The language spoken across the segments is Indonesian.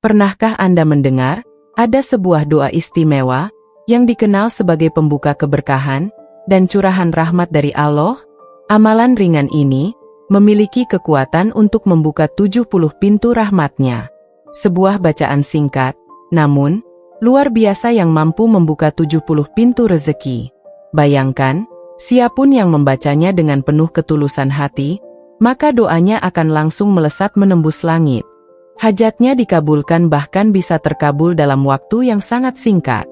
Pernahkah Anda mendengar, ada sebuah doa istimewa, yang dikenal sebagai pembuka keberkahan, dan curahan rahmat dari Allah? Amalan ringan ini, memiliki kekuatan untuk membuka 70 pintu rahmat-Nya. Sebuah bacaan singkat, namun, luar biasa yang mampu membuka 70 pintu rezeki. Bayangkan, siapapun yang membacanya dengan penuh ketulusan hati, maka doanya akan langsung melesat menembus langit. Hajatnya dikabulkan bahkan bisa terkabul dalam waktu yang sangat singkat.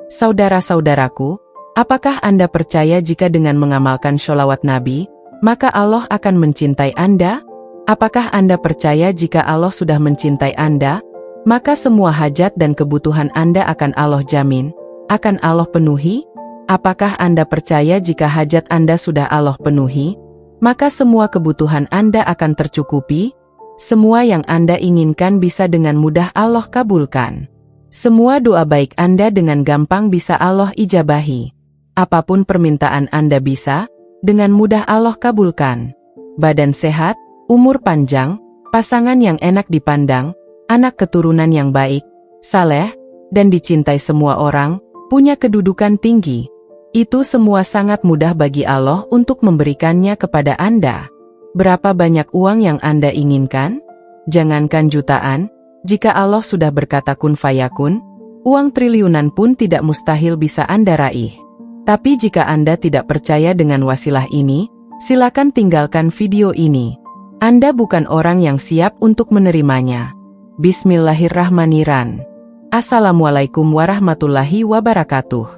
Saudara-saudaraku, apakah Anda percaya jika dengan mengamalkan sholawat Nabi, maka Allah akan mencintai Anda? Apakah Anda percaya jika Allah sudah mencintai Anda, maka semua hajat dan kebutuhan Anda akan Allah jamin, akan Allah penuhi? Apakah Anda percaya jika hajat Anda sudah Allah penuhi, maka semua kebutuhan Anda akan tercukupi? Semua yang Anda inginkan bisa dengan mudah Allah kabulkan. Semua doa baik Anda dengan gampang bisa Allah ijabahi. Apapun permintaan Anda bisa, dengan mudah Allah kabulkan. Badan sehat, umur panjang, pasangan yang enak dipandang, anak keturunan yang baik, saleh, dan dicintai semua orang, punya kedudukan tinggi. Itu semua sangat mudah bagi Allah untuk memberikannya kepada Anda. Berapa banyak uang yang Anda inginkan? Jangankan jutaan, jika Allah sudah berkata kun fayakun, uang triliunan pun tidak mustahil bisa Anda raih. Tapi jika Anda tidak percaya dengan wasilah ini, silakan tinggalkan video ini. Anda bukan orang yang siap untuk menerimanya. Bismillahirrahmanirrahim. Assalamualaikum warahmatullahi wabarakatuh.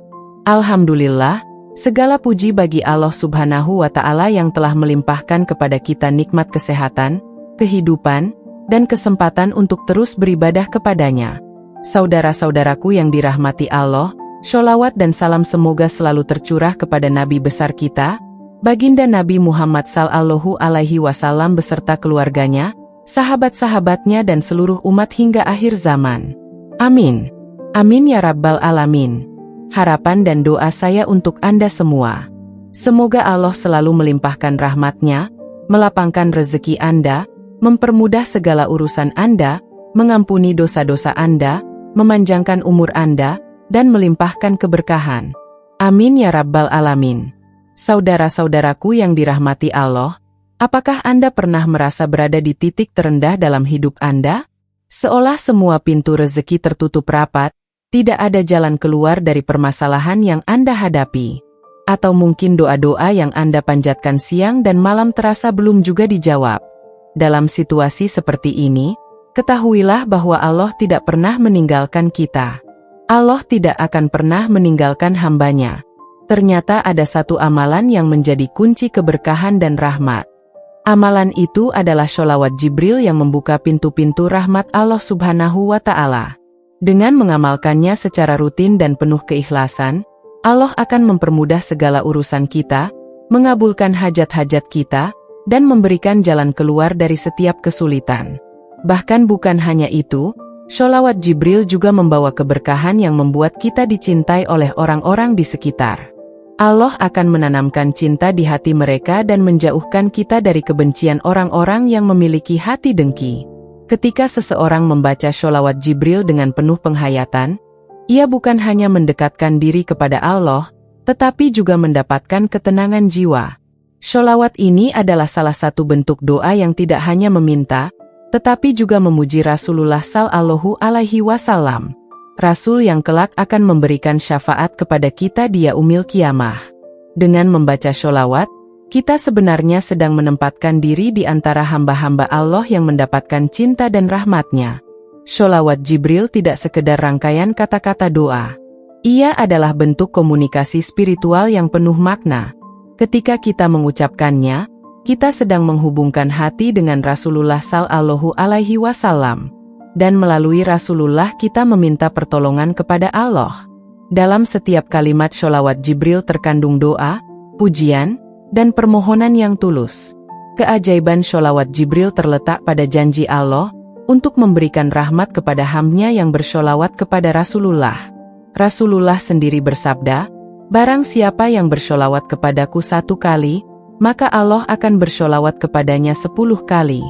Alhamdulillah, segala puji bagi Allah Subhanahu wa Ta'ala yang telah melimpahkan kepada kita nikmat kesehatan, kehidupan, dan kesempatan untuk terus beribadah kepadanya. Saudara-saudaraku yang dirahmati Allah, sholawat dan salam semoga selalu tercurah kepada Nabi besar kita, Baginda Nabi Muhammad Sallallahu Alaihi Wasallam beserta keluarganya, sahabat-sahabatnya dan seluruh umat hingga akhir zaman. Amin. Amin ya Rabbal Alamin. Harapan dan doa saya untuk Anda semua. Semoga Allah selalu melimpahkan rahmat-Nya, melapangkan rezeki Anda, mempermudah segala urusan Anda, mengampuni dosa-dosa Anda, memanjangkan umur Anda, dan melimpahkan keberkahan. Amin ya Rabbal Alamin. Saudara-saudaraku yang dirahmati Allah, apakah Anda pernah merasa berada di titik terendah dalam hidup Anda? Seolah semua pintu rezeki tertutup rapat, tidak ada jalan keluar dari permasalahan yang Anda hadapi. Atau mungkin doa-doa yang Anda panjatkan siang dan malam terasa belum juga dijawab. Dalam situasi seperti ini, ketahuilah bahwa Allah tidak pernah meninggalkan kita. Allah tidak akan pernah meninggalkan hamba-Nya. Ternyata ada satu amalan yang menjadi kunci keberkahan dan rahmat. Amalan itu adalah sholawat Jibril yang membuka pintu-pintu rahmat Allah Subhanahu wa Ta'ala. Dengan mengamalkannya secara rutin dan penuh keikhlasan, Allah akan mempermudah segala urusan kita, mengabulkan hajat-hajat kita, dan memberikan jalan keluar dari setiap kesulitan. Bahkan bukan hanya itu, sholawat Jibril juga membawa keberkahan yang membuat kita dicintai oleh orang-orang di sekitar. Allah akan menanamkan cinta di hati mereka dan menjauhkan kita dari kebencian orang-orang yang memiliki hati dengki. Ketika seseorang membaca sholawat Jibril dengan penuh penghayatan, ia bukan hanya mendekatkan diri kepada Allah, tetapi juga mendapatkan ketenangan jiwa. Sholawat ini adalah salah satu bentuk doa yang tidak hanya meminta, tetapi juga memuji Rasulullah Sallallahu Alaihi Wasallam. Rasul yang kelak akan memberikan syafaat kepada kita di yaumil kiamah. Dengan membaca sholawat, kita sebenarnya sedang menempatkan diri di antara hamba-hamba Allah yang mendapatkan cinta dan rahmat-Nya. Sholawat Jibril tidak sekedar rangkaian kata-kata doa. Ia adalah bentuk komunikasi spiritual yang penuh makna. Ketika kita mengucapkannya, kita sedang menghubungkan hati dengan Rasulullah Sallallahu Alaihi Wasallam. Dan melalui Rasulullah kita meminta pertolongan kepada Allah. Dalam setiap kalimat sholawat Jibril terkandung doa, pujian, dan permohonan yang tulus. Keajaiban sholawat Jibril terletak pada janji Allah untuk memberikan rahmat kepada hamba-Nya yang bersholawat kepada Rasulullah. Rasulullah sendiri bersabda, "Barang siapa yang bersholawat kepadaku 1 kali, maka Allah akan bersholawat kepadanya 10 kali."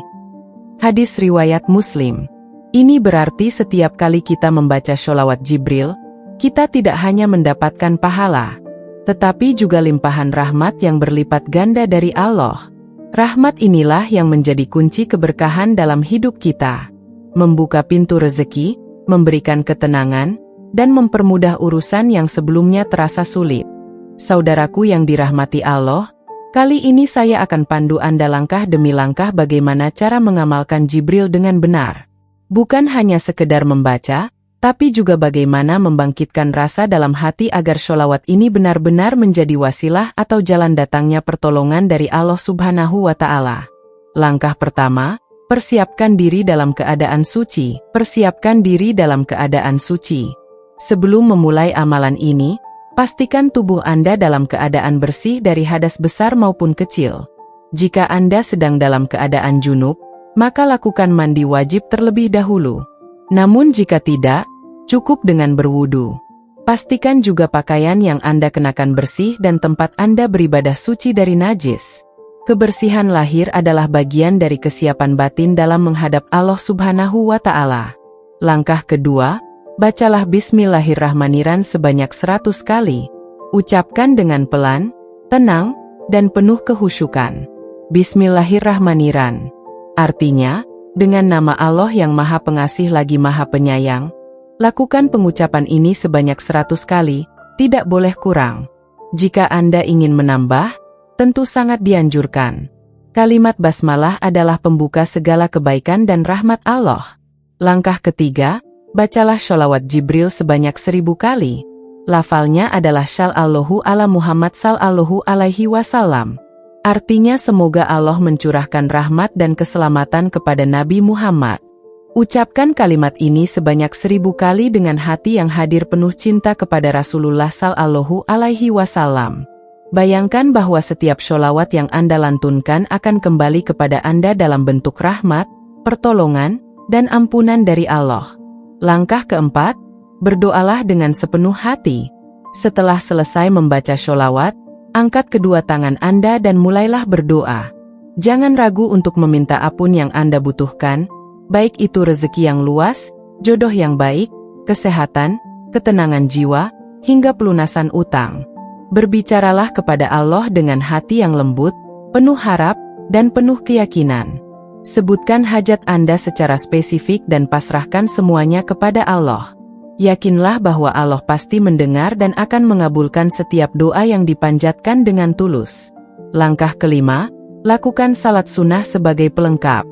Hadis riwayat Muslim. Ini berarti setiap kali kita membaca sholawat Jibril, kita tidak hanya mendapatkan pahala, tetapi juga limpahan rahmat yang berlipat ganda dari Allah. Rahmat inilah yang menjadi kunci keberkahan dalam hidup kita, membuka pintu rezeki, memberikan ketenangan, dan mempermudah urusan yang sebelumnya terasa sulit. Saudaraku yang dirahmati Allah, kali ini saya akan pandu Anda langkah demi langkah bagaimana cara mengamalkan Jibril dengan benar. Bukan hanya sekedar membaca, tapi juga bagaimana membangkitkan rasa dalam hati agar sholawat ini benar-benar menjadi wasilah atau jalan datangnya pertolongan dari Allah Subhanahu wa Ta'ala. Langkah pertama, persiapkan diri dalam keadaan suci. Persiapkan diri dalam keadaan suci. Sebelum memulai amalan ini, pastikan tubuh Anda dalam keadaan bersih dari hadas besar maupun kecil. Jika Anda sedang dalam keadaan junub, maka lakukan mandi wajib terlebih dahulu. Namun jika tidak, cukup dengan berwudu. Pastikan juga pakaian yang Anda kenakan bersih dan tempat Anda beribadah suci dari najis. Kebersihan lahir adalah bagian dari kesiapan batin dalam menghadap Allah Subhanahu wa Ta'ala. Langkah kedua, bacalah Bismillahirrahmanirrahim sebanyak 100 kali. Ucapkan dengan pelan, tenang, dan penuh kehusyukan. Bismillahirrahmanirrahim. Artinya, dengan nama Allah yang Maha Pengasih lagi Maha Penyayang, lakukan pengucapan ini sebanyak 100 kali, tidak boleh kurang. Jika Anda ingin menambah, tentu sangat dianjurkan. Kalimat basmalah adalah pembuka segala kebaikan dan rahmat Allah. Langkah ketiga, bacalah sholawat Jibril sebanyak 1000 kali. Lafalnya adalah Shallallahu ala Muhammad sallallahu alaihi wasallam. Artinya semoga Allah mencurahkan rahmat dan keselamatan kepada Nabi Muhammad. Ucapkan kalimat ini sebanyak 1000 kali dengan hati yang hadir penuh cinta kepada Rasulullah sallallahu alaihi wasallam. Bayangkan bahwa setiap sholawat yang Anda lantunkan akan kembali kepada Anda dalam bentuk rahmat, pertolongan, dan ampunan dari Allah. Langkah keempat, berdoalah dengan sepenuh hati. Setelah selesai membaca sholawat, angkat kedua tangan Anda dan mulailah berdoa. Jangan ragu untuk meminta apapun yang Anda butuhkan, baik itu rezeki yang luas, jodoh yang baik, kesehatan, ketenangan jiwa, hingga pelunasan utang. Berbicaralah kepada Allah dengan hati yang lembut, penuh harap, dan penuh keyakinan. Sebutkan hajat Anda secara spesifik dan pasrahkan semuanya kepada Allah. Yakinlah bahwa Allah pasti mendengar dan akan mengabulkan setiap doa yang dipanjatkan dengan tulus. Langkah kelima, lakukan salat sunnah sebagai pelengkap.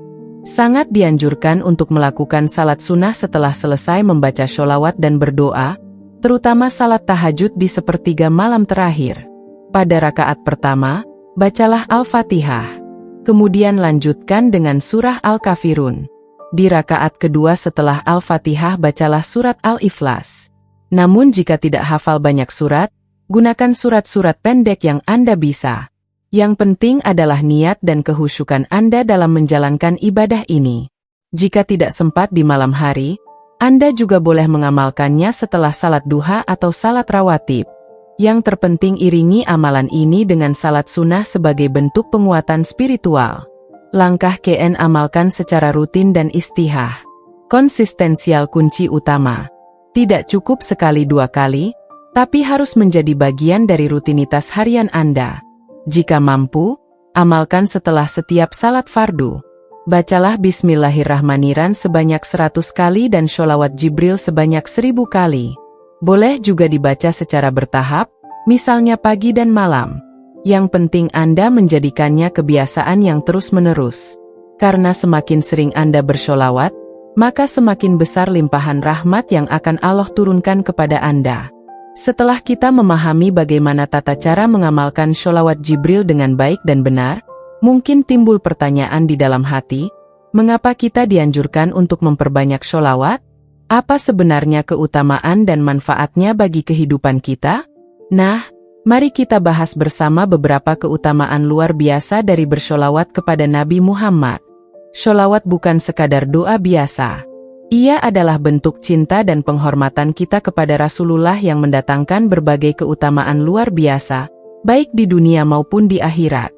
Sangat dianjurkan untuk melakukan salat sunnah setelah selesai membaca sholawat dan berdoa, terutama salat tahajud di sepertiga malam terakhir. Pada rakaat pertama, bacalah Al-Fatihah. Kemudian lanjutkan dengan surah Al-Kafirun. Di rakaat kedua setelah Al-Fatihah bacalah surat Al-Ikhlas. Namun jika tidak hafal banyak surat, gunakan surat-surat pendek yang Anda bisa. Yang penting adalah niat dan kehusyukan Anda dalam menjalankan ibadah ini. Jika tidak sempat di malam hari, Anda juga boleh mengamalkannya setelah salat duha atau salat rawatib. Yang terpenting iringi amalan ini dengan salat sunnah sebagai bentuk penguatan spiritual. Langkah KN amalkan secara rutin dan istihah. Konsistensial kunci utama. Tidak cukup sekali dua kali, tapi harus menjadi bagian dari rutinitas harian Anda. Jika mampu, amalkan setelah setiap salat fardu. Bacalah Bismillahirrahmanirrahim sebanyak 100 kali dan sholawat Jibril sebanyak 1000 kali. Boleh juga dibaca secara bertahap, misalnya pagi dan malam. Yang penting Anda menjadikannya kebiasaan yang terus-menerus. Karena semakin sering Anda bersholawat, maka semakin besar limpahan rahmat yang akan Allah turunkan kepada Anda. Setelah kita memahami bagaimana tata cara mengamalkan sholawat Jibril dengan baik dan benar, mungkin timbul pertanyaan di dalam hati, mengapa kita dianjurkan untuk memperbanyak sholawat? Apa sebenarnya keutamaan dan manfaatnya bagi kehidupan kita? Nah, mari kita bahas bersama beberapa keutamaan luar biasa dari bersholawat kepada Nabi Muhammad. Sholawat bukan sekadar doa biasa. Ia adalah bentuk cinta dan penghormatan kita kepada Rasulullah yang mendatangkan berbagai keutamaan luar biasa, baik di dunia maupun di akhirat.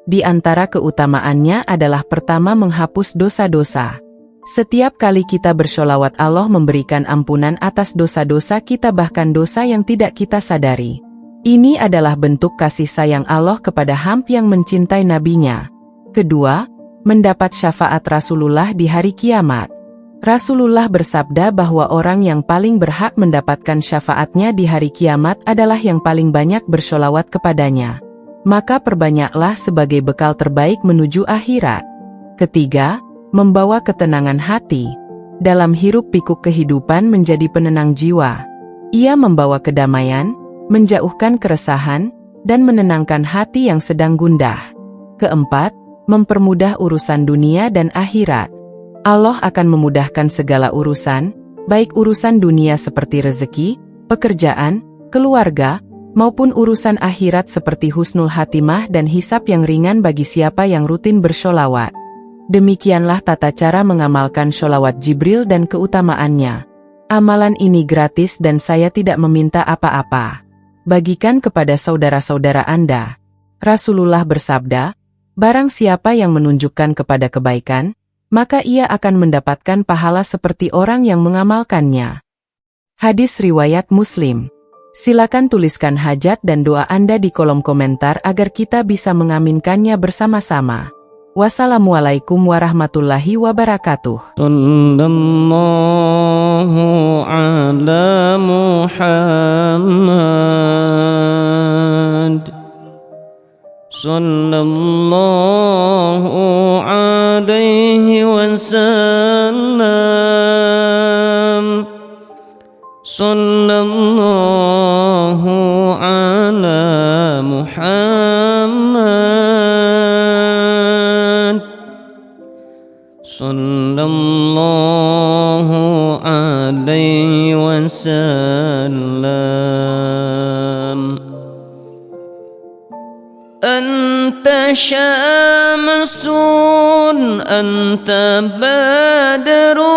Di antara keutamaannya adalah pertama menghapus dosa-dosa. Setiap kali kita bersholawat, Allah memberikan ampunan atas dosa-dosa kita, bahkan dosa yang tidak kita sadari. Ini adalah bentuk kasih sayang Allah kepada hamba yang mencintai nabinya. Kedua, mendapat syafaat Rasulullah di hari kiamat. Rasulullah bersabda bahwa orang yang paling berhak mendapatkan syafaatnya di hari kiamat adalah yang paling banyak bersholawat kepadanya. Maka perbanyaklah sebagai bekal terbaik menuju akhirat. Ketiga, membawa ketenangan hati. Dalam hiruk pikuk kehidupan menjadi penenang jiwa. Ia membawa kedamaian, menjauhkan keresahan, dan menenangkan hati yang sedang gundah. Keempat, mempermudah urusan dunia dan akhirat. Allah akan memudahkan segala urusan, baik urusan dunia seperti rezeki, pekerjaan, keluarga, maupun urusan akhirat seperti husnul hatimah dan hisab yang ringan bagi siapa yang rutin bersholawat. Demikianlah tata cara mengamalkan sholawat Jibril dan keutamaannya. Amalan ini gratis dan saya tidak meminta apa-apa. Bagikan kepada saudara-saudara Anda. Rasulullah bersabda, barang siapa yang menunjukkan kepada kebaikan, maka ia akan mendapatkan pahala seperti orang yang mengamalkannya. Hadis riwayat Muslim. Silakan tuliskan hajat dan doa Anda di kolom komentar agar kita bisa mengaminkannya bersama-sama. Wassalamualaikum warahmatullahi wabarakatuh. Sallallahu ala Muhammad. Sallallahu alaihi wasallam. Sallallahu ala Muhammad. Sallallahu alaihi wasallam. Anta syamsun, anta badrun,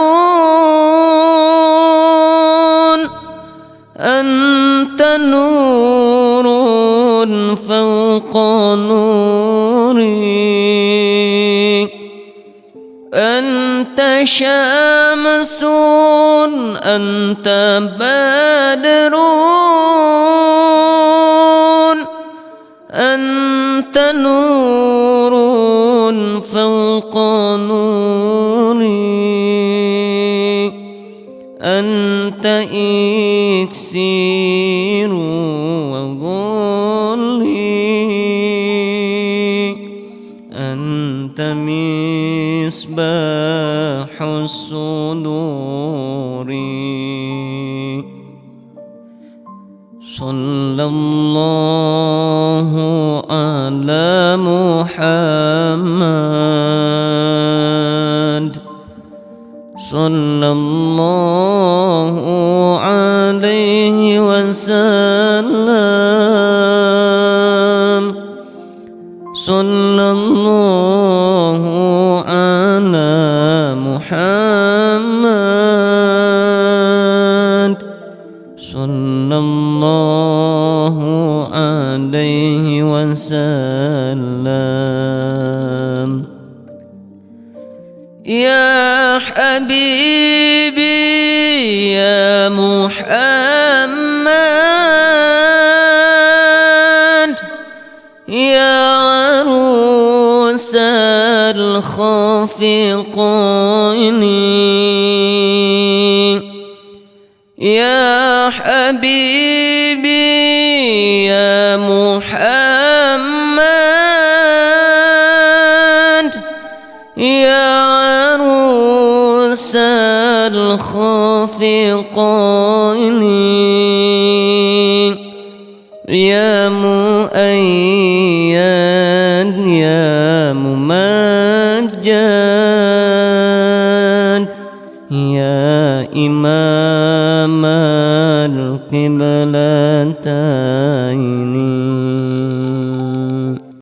anta nurun fawqa nuri. Anta syamsun, anta badrun, anta nurun fawqa nuri. Anta iksiru wa dhulli. Anta misbahus suduri. Sallallahu ala Muhammad. Sallallahu alaihi wasallam. Sallallahu ala Muhammad. Sallallahu alaihi wasallam. Ya Habibi ya Muhammad, ya arusal khafiqaini. Ya Habibi ya Muhammad, ya arusal khafiqaini. Ya muayyad ya mumajjad, ya imam al-qiblatain.